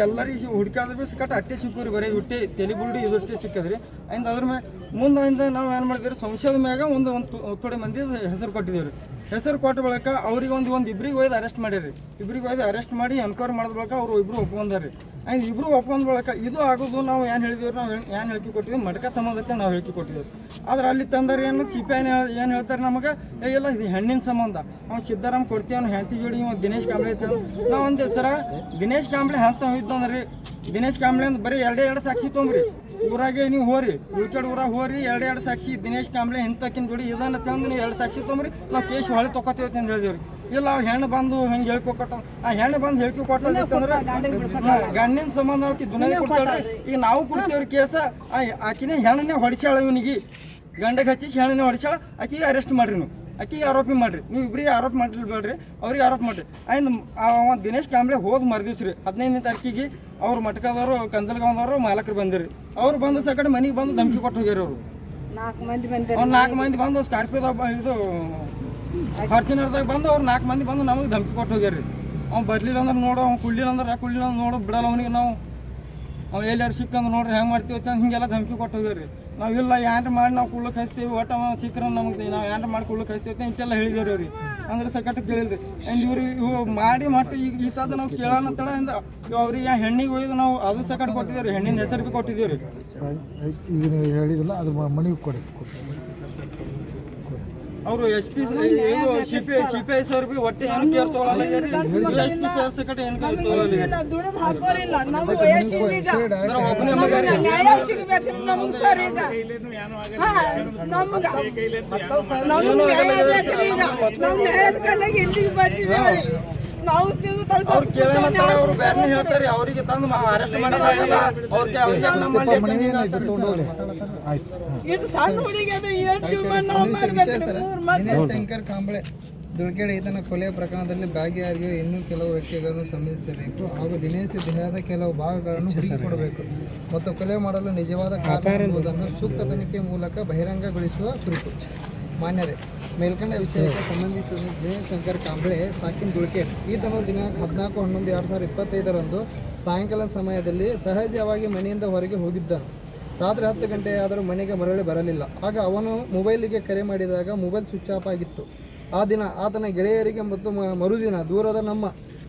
S1: ಎಲ್ಲರಿಗೆ ಹುಡ್ಕ್ಯಾಳ್ದ್ರೆ ಬಿ ಸಿಕ್ಕಟ್ಟು ಅಟ್ಟೆ ಸಿಕ್ಕರಿ. ಬರೀ ಹುಟ್ಟಿ ತಲೆ ಬುಲ್ಡಿ ಇದು ಅಷ್ಟೇ ಸಿಕ್ಕದ್ರಿ. ಅದ್ರ ಮೇಲೆ ಮುಂದೆ ನಾವು ಏನು ಮಾಡಿದ್ರಿ ಸಂಶಯದ ಮ್ಯಾಗ ಒಂದು ಥೋಡೆ ಮಂದಿ ಹೆಸರು ಕೊಟ್ಟಿದ್ದೀವಿ ರೀ. ಹೆಸರು ಕೊಟ್ಟ ಬಳಕ ಅವ್ರಿಗೆ ಇಬ್ಬರಿಗೆ ಒಯ್ದು ಅರೆಸ್ಟ್ ಮಾಡಿರಿ. ಇಬ್ಬರಿಗೆ ಒಯ್ದು ಅರೆಸ್ಟ್ ಮಾಡಿ ಎನ್ಕ್ವೈರಿ ಮಾಡಿದ ಬಳಕ ಅವ್ರು ಇಬ್ಬರು ಒಪ್ಕೊಂಡಾರ್ರಿ. ಆಯ್ತು ಇಬ್ಬರು ಒಪ್ಕೊಂಡ್ ಬಳಕ ಇದು ಆಗೋದು ನಾವು ಏನು ಹೇಳಿದ್ವಿ, ನಾವು ಏನು ಹೇಳಿಕೆ ಕೊಟ್ಟಿದ್ವಿ ಮಟ್ಕ ಸಂಬಂಧಕ್ಕೆ ನಾವು ಹೇಳಿಕೆ ಕೊಟ್ಟಿದ್ದೀವಿ. ಆದ್ರೆ ಅಲ್ಲಿ ತಂದರೆ ಏನು ಸಿಪಾಯಿ ಏನು ಹೇಳ್ತಾರೆ ನಮಗೆ, ಇಲ್ಲ ಇದು ಹೆಣ್ಣಿನ ಸಂಬಂಧ, ನಾವು ಸಿದ್ದರಾಮ್ ಕೊಡ್ತೀವಿ ಅವ್ನು ಹೆಂಡತಿ ಜೋಡಿ ಇವ ದಿನೇಶ್ ಕಾಂಬ್ಳೆ ಐತೆ. ನಾವು ಒಂದು ಸರ ದಿನೇಶ್ ಕಾಂಬ್ಳೆ ಅಂತ ಹೋಗಿದ್ದವ್ರಿ, ದಿನೇಶ್ ಕಾಂಬ್ಳೆ ಅಂತ ಬರೀ ಎರಡು ಸಾಕ್ಷಿ ತೊಗೊಂಬ್ರಿ, ಊರಾಗೆ ನೀವು ಹೋರಿ ಉಳ್ಕೆಡ್ ಊರಾಗ ಹೋರಿ ಎರಡು ಸಾಕ್ಷಿ ದಿನೇಶ್ ಕಾಂಬ್ಳೆ ಇಂತಕ್ಕಿನ ಜೋಡಿ ಇದನ್ನ ತಂದು ನೀವು 2 ಸಾಕ್ಷಿ ತೊಗೊಂಬ್ರಿ, ನಾವು ಕೇಸ್ ಹೊಳೆ ತೊಗೋತೀವಿ ಅಂತ ಹೇಳಿದೇವ್ರಿ. ಇಲ್ಲ ಅವ್ ಹೆಣ್ಣು ಬಂದು ಹೆಂಗೆ ಹೇಳ್ಕೊಟ್ಟ, ಆ ಹೆಣ್ಣು ಬಂದು ಹೇಳ್ಕೊ ಕೊಟ್ಟಂದ್ರೆ ಗಂಡಿನ ಸಂಬಂಧ ಆಕಿ ದುನಿಯಾಗಿ ಕೊಡ್ತಾಳ್ರಿ. ಈಗ ನಾವು ಕೊಡ್ತೇವ್ರಿ ಕೇಸ, ಆಕಿನೇ ಹೆಣ್ಣನ್ನೇ ಹೊಡಿಸ್ಯಾಳ, ಇವನಿಗೆ ಗಂಡಗೆ ಹಚ್ಚಿಸಿ ಹೆಣ್ಣನ್ನೇ ಹೊಡಿಸ್ಯಾಳ, ಆಕಿಗೆ ಅರೆಸ್ಟ್ ಮಾಡ್ರಿ, ನೀವು ಆಕಿಗೆ ಆರೋಪಿ ಮಾಡ್ರಿ, ನೀವು ಇಬ್ಬರಿಗೆ ಆರೋಪ ಮಾಡಿರ್ಬೇಡ್ರಿ, ಅವ್ರಿಗೆ ಆರೋಪ ಮಾಡ್ರಿ. ಆಯ್ತು ಅವ ದಿನೇಶ್ ಕಾಂಬ್ಳೆ ಹೋದ ಮರ್ದಿವ್ಸ್ರಿ 15ನೇ ತಾರೀಕಿಗೆ ಅವ್ರು ಮಟ್ಕದವರು ಕಂದಲ್ಗಾಂವ್ದವರು ಮಾಲಕರು ಬಂದಿರಿ, ಅವ್ರು ಬಂದು ಸಕಡೆ ಮನೆಗೆ ಬಂದು ಧಮಕಿ ಕೊಟ್ಟು ಹೋಗ್ಯಾರ. ಅವರು 4 ಮಂದಿ ಬಂದು ಸ್ಕಾರ್ಪಿಯೋದಾಗ ಇದು ಫಾರ್ಚುನರ್ದಾಗ ಬಂದು ಅವ್ರು 4 ಮಂದಿ ಬಂದು ನಮಗೆ ಧಮಕಿ ಕೊಟ್ಟು ಹೋಗ್ಯಾರ. ಅವ್ನು ಬರ್ಲಿಲ್ಲ ಅಂದ್ರೆ ನೋಡು, ಅವ್ನು ಕುಳ್ಳಿಲ್ಲ ಅಂದ್ರೆ ನೋಡು ಬಿಡಲ್ಲ ಅವನಿಗೆ, ನಾವು ಅವ್ನು ಎಲ್ಲಾರು ಸಿಕ್ಕಂದ್ರೆ ನೋಡ್ರಿ ಹೆಂಗೆ ಮಾಡ್ತೀವಿ ಅಂತ ಹಿಂಗೆಲ್ಲ ಧಮಕಿ ಕೊಟ್ಟು ಹೋಗ್ಯಾರಿ. ನಾವು ಇಲ್ಲ ಏನ್ರ ಮಾಡಿ ನಾವು ಕುಳ್ಳಕ್ಕೆ ಹಚ್ತೀವಿ, ಒಟ್ಟು ಅವ ಸಿಕ್ಕರ ನಮಗೆ ನಾವು ಏನ್ರ ಮಾಡಿ ಕುಳ್ಳಕ್ಕೆ ಹಚ್ತೀವಿ ಅಂತ ಇಂತೆಲ್ಲ ಹೇಳಿದೇವ್ರಿ ಅವ್ರಿಗೆ. ಅಂದ್ರೆ ಸಕಟ್ಟು ಕೇಳಿದ್ರಿ ಇವ್ರಿಗೆ ಇವು ಮಾಡಿ ಮಟ್ಟು ಈಗ ಈ ಸಾದ ನಾವು ಕೇಳೋಣ ಅಂತೇಳ ಅವ್ರಿಗೆ ಹೆಣ್ಣಿಗೆ ಒಯ್ದು ನಾವು ಅದು ಸಕಟ್ಟು ಕೊಟ್ಟಿದ್ದೀವಿ ರೀ, ಹೆಣ್ಣಿನ ಹೆಸರು ಭೀ ಕೊಟ್ಟಿದ್ದೀವಿ ರೀ.
S6: ಈಗ ಹೇಳಿದಿಲ್ಲ ಅದು ಮನೆಗೆ ಕೊಡಿ.
S1: ಅವರು SP CPI ಸರ್ ಬಿ ಒಟ್ಟೆ ಏನು ಕೇರ್ ತೊಗೊಳಲ್ಲ, SP ಸರ್ ಸಕಟ್ ಏನು ಕೇರ್ ತೊಗೊಳಲ್ಲ. ಒಬ್ಬನೇ ಮಗ ರೀ. ಅವ್ರು ಕೇಳ ಅವ್ರು ಬ್ಯಾರೆ ಹೇಳ್ತಾರೆ, ಅವರಿಗೆ ತಂದು ಅರೆಸ್ಟ್ ಮಾಡೋದಾಗಲ್ಲ,
S3: ಶಂಕರ್ ಕಾಂಬ್ಳೆ ದುರ್ಗೇಡೆ ಈತನ ಕೊಲೆಯ ಪ್ರಕರಣದಲ್ಲಿ ಭಾಗಿಯಾಗಿರುವ ಇನ್ನೂ ಕೆಲವು ವ್ಯಕ್ತಿಗಳನ್ನು ಸಂಬಂಧಿಸಬೇಕು ಹಾಗೂ ದಿನೇಶ್ ದೇಹದ ಕೆಲವು ಭಾಗಗಳನ್ನು ಹುಡುಕಿಕೊಡಬೇಕು ಮತ್ತು ಕೊಲೆ ಮಾಡಲು ನಿಜವಾದ ಕಾರಣ ಎಂಬುದನ್ನು ಸೂಕ್ತ ತನಿಖೆ ಮೂಲಕ ಬಹಿರಂಗಗೊಳಿಸುವ ಕುರಿತು. ಮಾನ್ಯರೇ, ಮೇಲ್ಕಂಡ ವಿಷಯಕ್ಕೆ ಸಂಬಂಧಿಸಿದ ದಿನೇಶ್ ಶಂಕರ್ ಕಾಂಬ್ಳೆ ಸಾಕಿನ್ ದುಳ್ಕೇಡ್ ಈತನು ದಿನಾಂಕ 14/11/2025 ಸಾಯಂಕಾಲ ಸಮಯದಲ್ಲಿ ಸಹಜವಾಗಿ ಮನೆಯಿಂದ ಹೊರಗೆ ಹೋಗಿದ್ದನು. ರಾತ್ರಿ 10 ಗಂಟೆಯಾದರೂ ಮನೆಗೆ ಮರಳಿ ಬರಲಿಲ್ಲ. ಆಗ ಅವನು ಮೊಬೈಲಿಗೆ ಕರೆ ಮಾಡಿದಾಗ ಮೊಬೈಲ್ ಸ್ವಿಚ್ ಆಫ್ ಆಗಿತ್ತು. ಆ ದಿನ ಆತನ ಗೆಳೆಯರಿಗೆ ಮತ್ತು ಮರುದಿನ ದೂರದ ನಮ್ಮ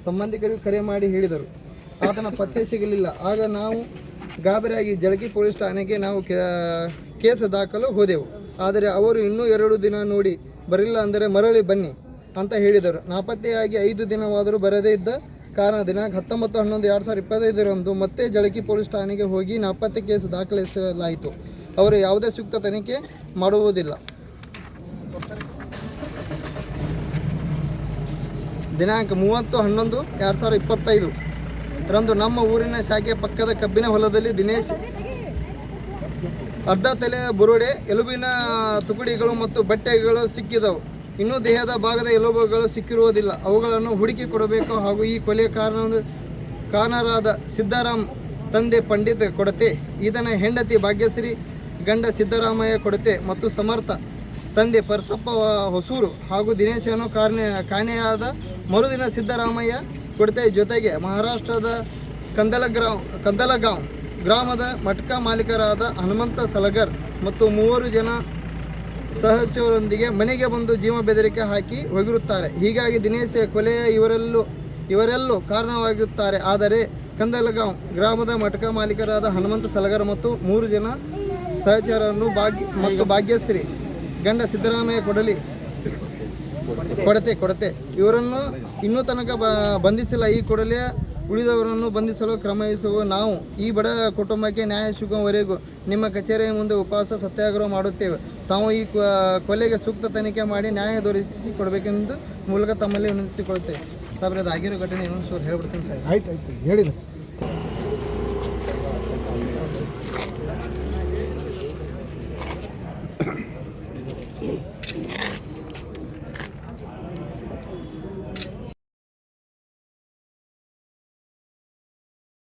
S3: ಸಂಬಂಧಿಕರಿಗೂ ಕರೆ ಮಾಡಿ ಹೇಳಿದರು. ಆತನ ಪತ್ತೆ ಸಿಗಲಿಲ್ಲ. ಆಗ ನಾವು ಗಾಬರಿಯಾಗಿ ಜಳಕಿ ಪೊಲೀಸ್ ಠಾಣೆಗೆ ನಾವು ಕೇಸ್ ದಾಖಲು ಹೋದೆವು. ಆದರೆ ಅವರು ಇನ್ನೂ 2 ದಿನ ನೋಡಿ ಬರಲಿಲ್ಲ, ಅಂದರೆ ಮರಳಿ ಬನ್ನಿ ಅಂತ ಹೇಳಿದರು. ನಾಪತ್ತೆಯಾಗಿ 5 ದಿನವಾದರೂ ಬರದೇ ಇದ್ದ ಕಾರಣ ದಿನಾಂಕ 19/11/2025 ಮತ್ತೆ ಜಳಕಿ ಪೊಲೀಸ್ ಠಾಣೆಗೆ ಹೋಗಿ ನಾಪತ್ತೆ ಕೇಸ್ ದಾಖಲಿಸಲಾಯಿತು. ಅವರು ಯಾವುದೇ ಸೂಕ್ತ ತನಿಖೆ ಮಾಡುವುದಿಲ್ಲ. ದಿನಾಂಕ 30/11/2025 ರಂದು ನಮ್ಮ ಊರಿನ ಶಾಖೆ ಪಕ್ಕದ ಕಬ್ಬಿನ ಹೊಲದಲ್ಲಿ ದಿನೇಶ್ ಅರ್ಧ ತಲೆ ಬುರುಡೆ, ಎಲುಬಿನ ತುಕಡಿಗಳು ಮತ್ತು ಬಟ್ಟೆಗಳು ಸಿಕ್ಕಿದವು. ಇನ್ನೂ ದೇಹದ ಭಾಗದ ಎಲುಬುಗಳು ಸಿಕ್ಕಿರುವುದಿಲ್ಲ. ಅವುಗಳನ್ನು ಹುಡುಕಿ ಕೊಡಬೇಕು ಹಾಗೂ ಈ ಕೊಲೆ ಕಾರಣರಾದ ಸಿದ್ದರಾಮ್ ತಂದೆ ಪಂಡಿತ್ ಕೊಡತೆ, ಈತನ ಹೆಂಡತಿ ಭಾಗ್ಯಶ್ರೀ, ಗಂಡ ಸಿದ್ದರಾಮಯ್ಯ ಕೊಡತೆ ಮತ್ತು ಸಮರ್ಥ ತಂದೆ ಪರಸಪ್ಪ ಹೊಸೂರು ಹಾಗೂ ದಿನೇಶನು ಕಾಣೆಯಾದ ಮರುದಿನ ಸಿದ್ದರಾಮಯ್ಯ ಕೊಡತೆ ಜೊತೆಗೆ ಮಹಾರಾಷ್ಟ್ರದ ಕಂದಲಗಾಂವ್ ಗ್ರಾಮದ ಮಟ್ಕ ಮಾಲೀಕರಾದ ಹನುಮಂತ ಸಲಗರ್ ಮತ್ತು 3 ಜನ ಸಹಚರರೊಂದಿಗೆ ಮನೆಗೆ ಬಂದು ಜೀವ ಬೆದರಿಕೆ ಹಾಕಿ ಹೋಗಿರುತ್ತಾರೆ. ಹೀಗಾಗಿ ದಿನೇಶ್ ಕೊಲೆಯ ಇವರೆಲ್ಲೂ ಕಾರಣವಾಗಿರುತ್ತಾರೆ. ಆದರೆ ಕಂದಲಗಾಂವ್ ಗ್ರಾಮದ ಮಟ್ಕ ಮಾಲೀಕರಾದ ಹನುಮಂತ ಸಲಗರ್ ಮತ್ತು 3 ಜನ ಸಹಚರರನ್ನು ಮತ್ತು ಭಾಗ್ಯಶ್ರೀ ಗಂಡ ಸಿದ್ದರಾಮಯ್ಯ ಕೊಡತೆ ಇವರನ್ನು ಇನ್ನೂ ತನಕ ಬಂಧಿಸಿಲ್ಲ. ಈ ಕೂಡಲೇ ಉಳಿದವರನ್ನು ಬಂಧಿಸಲು ಕ್ರಮವಹಿಸುವ ನಾವು ಈ ಬಡ ಕುಟುಂಬಕ್ಕೆ ನ್ಯಾಯ ಸಿಗುವವರೆಗೂ ನಿಮ್ಮ ಕಚೇರಿಯ ಮುಂದೆ ಉಪವಾಸ ಸತ್ಯಾಗ್ರಹ ಮಾಡುತ್ತೇವೆ. ತಾವು ಈ ಕೊಲೆಗೆ ಸೂಕ್ತ ತನಿಖೆ ಮಾಡಿ ನ್ಯಾಯ ದೊರಕಿಸಿ ಕೊಡಬೇಕೆಂದು ಮೂಲಕ ತಮ್ಮಲ್ಲಿ ವಿನಂತಿಸಿಕೊಳ್ಳುತ್ತೇವೆ. ಸಾಬ್ರೆ, ಅದು ಆಗಿರೋ ಘಟನೆ ಇನ್ನೊಂದು ಹೇಳ್ಬಿಡ್ತೀನಿ ಸರ್.
S6: ಆಯ್ತು ಹೇಳಿದೆ.